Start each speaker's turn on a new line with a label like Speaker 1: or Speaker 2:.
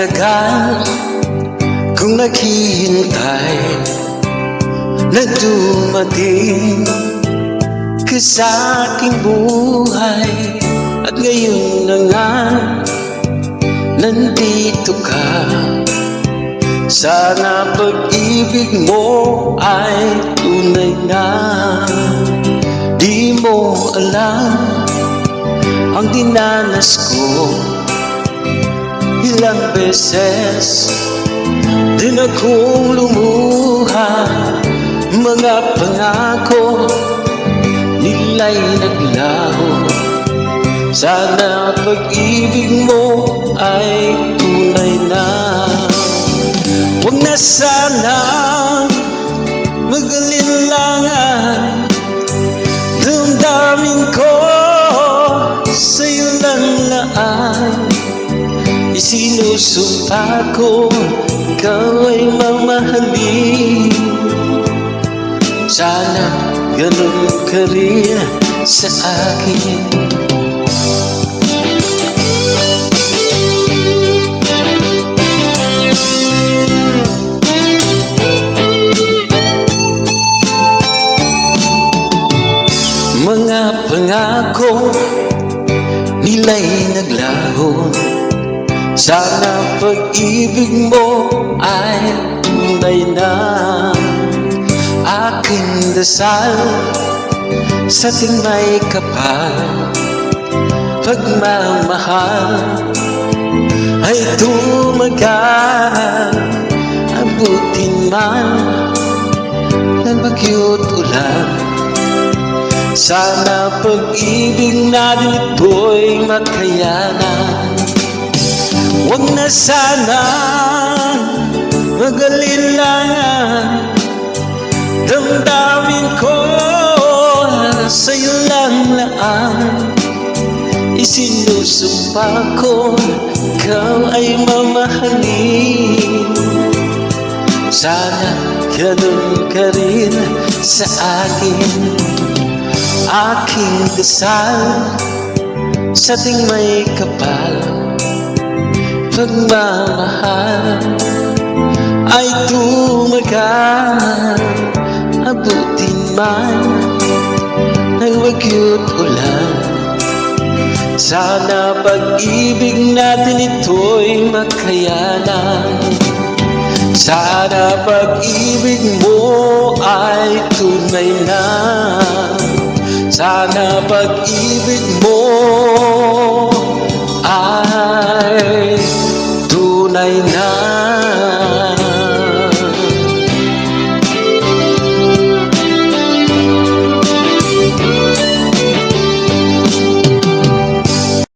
Speaker 1: tagal kung naghihintay na dumating ka sa aking buhay. At ngayon na nga, nandito ka. Sana pag-ibig mo ay tunay na. Di mo alam ang dinanas ko. Ilang beses din akong lumuha. Mga pangako nila'y naglaho. Sana pag-ibig mo ay tunay na. Huwag na sana mag-alinlangan. Damdamin ko sa'yo lang laan. Isinusumpa ko ikaw ay mamahalin. Sana ganun ka rin sa akin. Mga pangako nila'y naglaho. Sana pag-ibig mo ay tunay na. Aking dasal sa ating may kapal, pagmamahal ay tumagal. Abutin man ng bagyo't ulan. Sana pag-ibig natin ito'y makayanan. Huwag na sana mag-alinlangan. Damdamin ko sa'yo lang laan. Isinusumpa ko ikaw ay mamahalin. Sana ganun ka rin sa akin. Aking dasal sa ating may kapal, pagmamahal ay tumagal. Abutin man ng bagyo't ulan. Sana pag-ibig natin ito'y makayanan. Sana pag-ibig mo ay